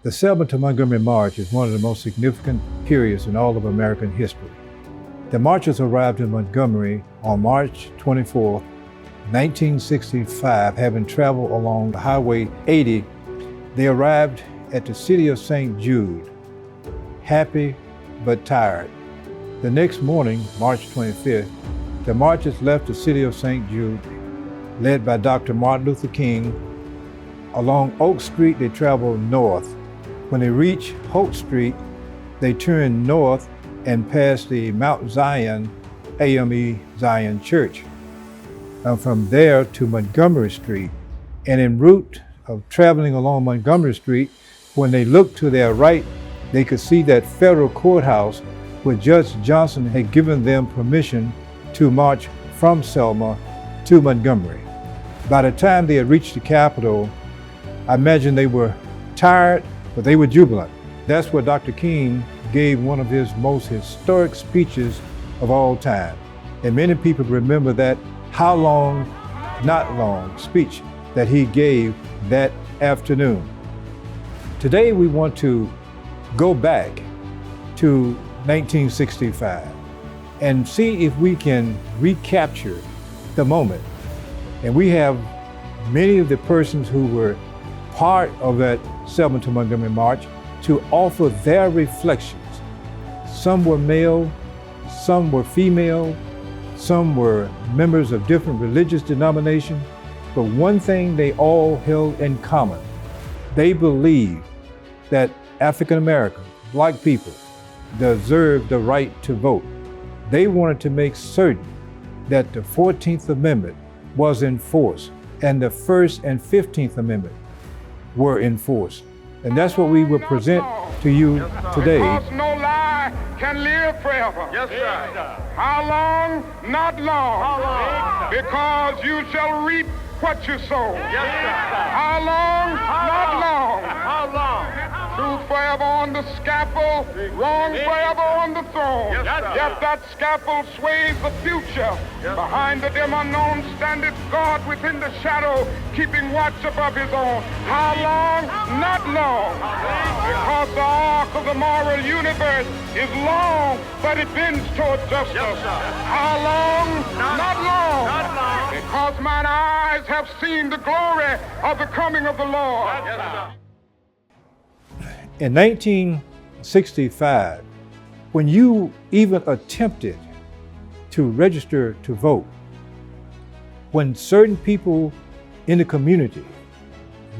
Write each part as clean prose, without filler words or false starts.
The Selma to Montgomery March is one of the most significant periods in all of American history. The marchers arrived in Montgomery on March 24, 1965, having traveled along Highway 80. They arrived at the city of St. Jude, happy but tired. The next morning, March 25th, the marchers left the city of St. Jude, led by Dr. Martin Luther King. Along Oak Street, they traveled north. When they reached Holt Street, they turned north and passed the Mount Zion AME Zion Church. From there to Montgomery Street. And en route of traveling along Montgomery Street, when they looked to their right, they could see that federal courthouse where Judge Johnson had given them permission to march from Selma to Montgomery. By the time they had reached the Capitol, I imagine they were tired, but they were jubilant. That's where Dr. King gave one of his most historic speeches of all time. And many people remember that "How long, not long" speech that he gave that afternoon. Today we want to go back to 1965 and see if we can recapture the moment. And we have many of the persons who were part of that Selma to Montgomery March to offer their reflections. Some were male, some were female, some were members of different religious denominations, but one thing they all held in common: they believed that African Americans, Black people, deserved the right to vote. They wanted to make certain that the 14th Amendment was enforced and the First and 15th Amendment were enforced. And that's what we will present to you today. Because no lie can live forever. Yes, sir. How long? Not long. How long? Because you shall reap what you sow. Yes, sir. How long? Not long. How long? Truth forever on the scaffold, wrong forever on the throne. Yes, sir. Yet that scaffold sways the future. Yes. Behind the dim unknown standeth God within the shadow, keeping watch above his own. How long? Not long. Because the arc of the moral universe is long, but it bends toward justice. Yes, sir. How long? Not long. Not long. Because mine eyes have seen the glory of the coming of the Lord. Yes, sir. In 1965, when you even attempted to register to vote, when certain people in the community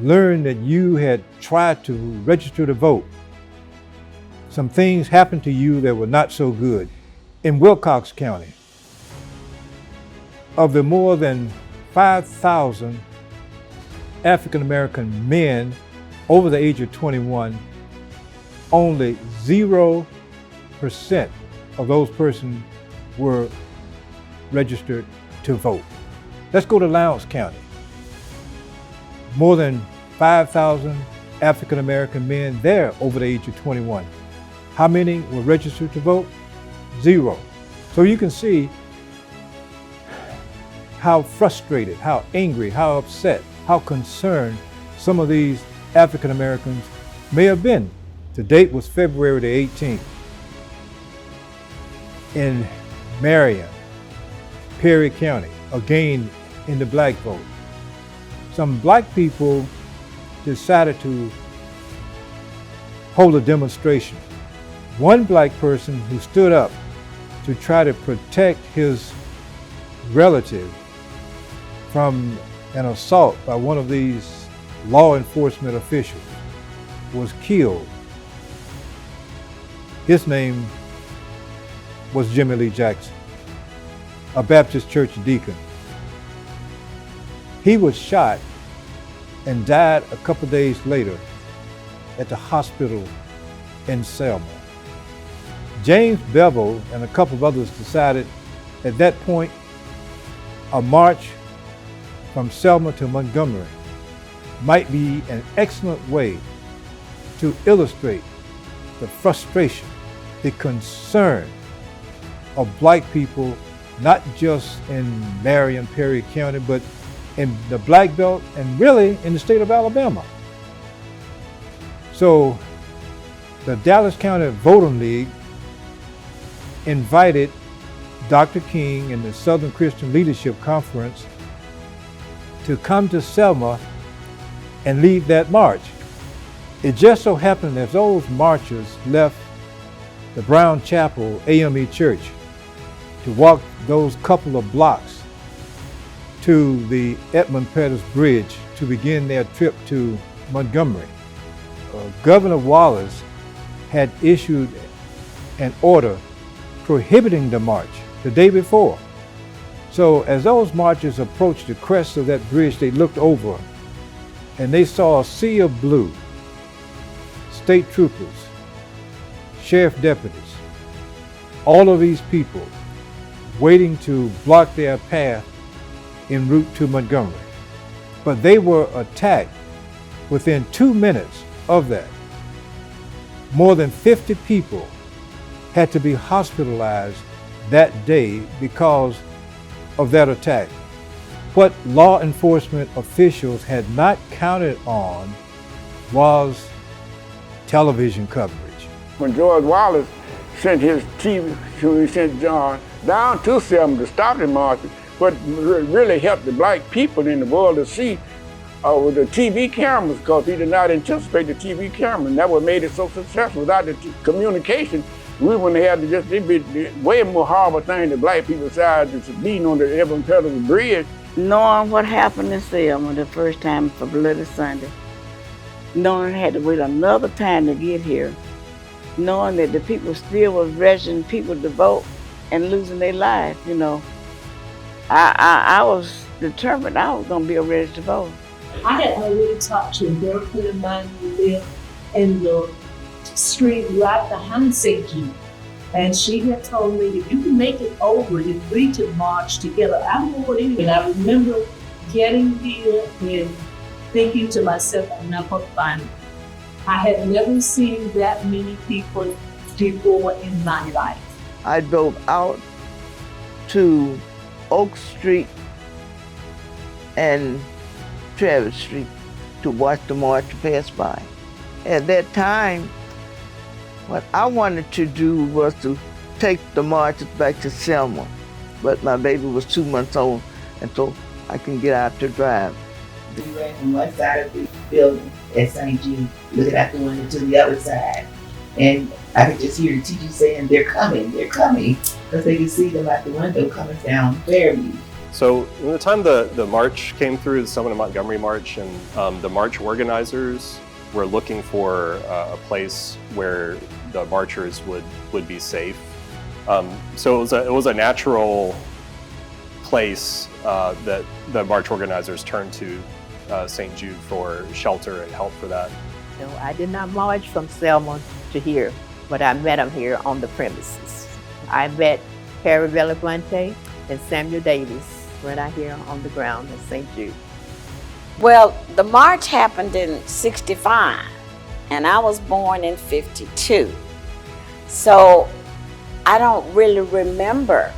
learned that you had tried to register to vote, some things happened to you that were not so good. In Wilcox County, of the more than 5,000 African American men over the age of 21, only 0% of those persons were registered to vote. Let's go to Lowndes County. More than 5,000 African American men there over the age of 21. How many were registered to vote? 0. So you can see how frustrated, how angry, how upset, how concerned some of these African Americans may have been. The date was February the 18th. In Marion, Perry County, again in the Black vote, some Black people decided to hold a demonstration. One Black person who stood up to try to protect his relative from an assault by one of these law enforcement officials was killed. His name was Jimmy Lee Jackson, a Baptist church deacon. He was shot and died a couple days later at the hospital in Selma. James Bevel and a couple of others decided at that point a march from Selma to Montgomery might be an excellent way to illustrate the frustration, the concern of Black people, not just in Marion, Perry County, but in the Black Belt and really in the state of Alabama. So the Dallas County Voting League invited Dr. King and the Southern Christian Leadership Conference to come to Selma and lead that march. It just so happened as those marchers left the Brown Chapel AME Church to walk those couple of blocks to the Edmund Pettus Bridge to begin their trip to Montgomery. Governor Wallace had issued an order prohibiting the march the day before. So as those marchers approached the crest of that bridge, they looked over and they saw a sea of blue, state troopers, sheriff deputies, all of these people waiting to block their path en route to Montgomery. But they were attacked within 2 minutes of that. More than 50 people had to be hospitalized that day because of that attack. What law enforcement officials had not counted on was television coverage. When George Wallace sent his TV, he sent John down to Selma to stop the march, what really helped the black people in the world to see with the TV cameras, because he did not anticipate the TV camera, and that what made it so successful. Without the communication, we wouldn't have had to just, it'd be way more horrible thing that black people decided to being on the Edmund Pettus Bridge. Knowing what happened in Selma the first time for Bloody Sunday, knowing I had to wait another time to get here, knowing that the people still was registering people to vote and losing their lives, you know. I was determined I was gonna be a registered voter. I had already talked to a girlfriend of mine who lived in the street right behind St. Jude. And she had told me, if you can make it over, if we could march together, I would anyway. And I remember getting here and thinking to myself, I'm not gonna find it. I had never seen that many people before in my life. I drove out to Oak Street and Travis Street to watch the march pass by. At that time, what I wanted to do was to take the marches back to Selma, but my baby was 2 months old, and so I can get out to drive. We ran from one side of the building at St. Jude, looking out the window to the other side, and I could just hear the teachers saying, they're coming, because they could see them out the window coming down Fairview. So when the time the march came through, the Selma to Montgomery march, and the march organizers were looking for a place where the marchers would be safe. So it was a natural place that the march organizers turned to St. Jude for shelter and help for that. No, I did not march from Selma to here, but I met them here on the premises. I met Harry Belafonte and Samuel Davis right here on the ground at St. Jude. Well, the march happened in '65, and I was born in '52. So I don't really remember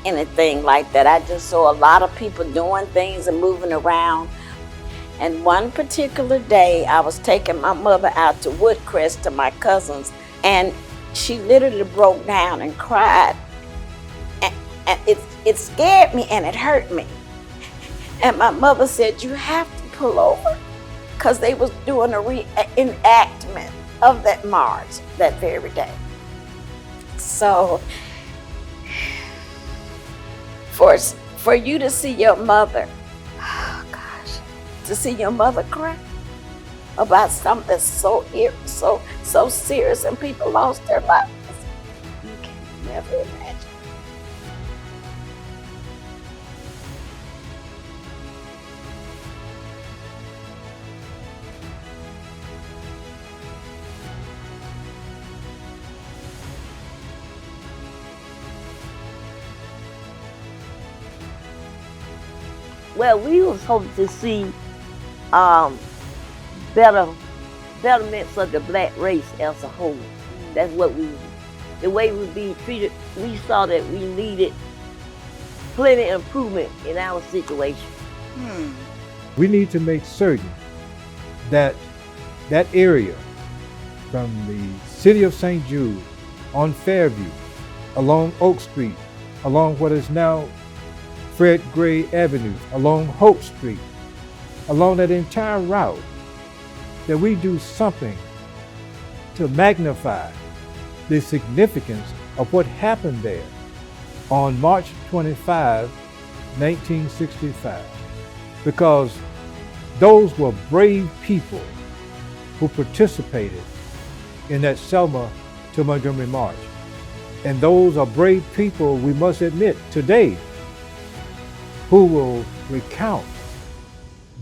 anything like that. I just saw a lot of people doing things and moving around. And one particular day, I was taking my mother out to Woodcrest to my cousins, and she literally broke down and cried. And it scared me and it hurt me. And my mother said, you have to pull over, because they was doing a reenactment of that march that very day. So for you to see your mother, oh gosh, to see your mother cry about something that's so serious and people lost their lives, you can never imagine. Well, we was hoping to see betterments of the black race as a whole. That's what the way we be treated, we saw that we needed plenty of improvement in our situation. We need to make certain that that area from the city of St. Jude on Fairview, along Oak Street, along what is now Fred Gray Avenue, along Hope Street, along that entire route, that we do something to magnify the significance of what happened there on March 25, 1965. Because those were brave people who participated in that Selma to Montgomery March. And those are brave people, we must admit, today, who will recount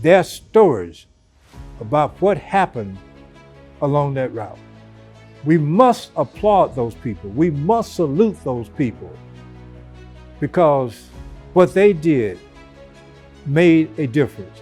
their stories about what happened along that route. We must applaud those people. We must salute those people, because what they did made a difference.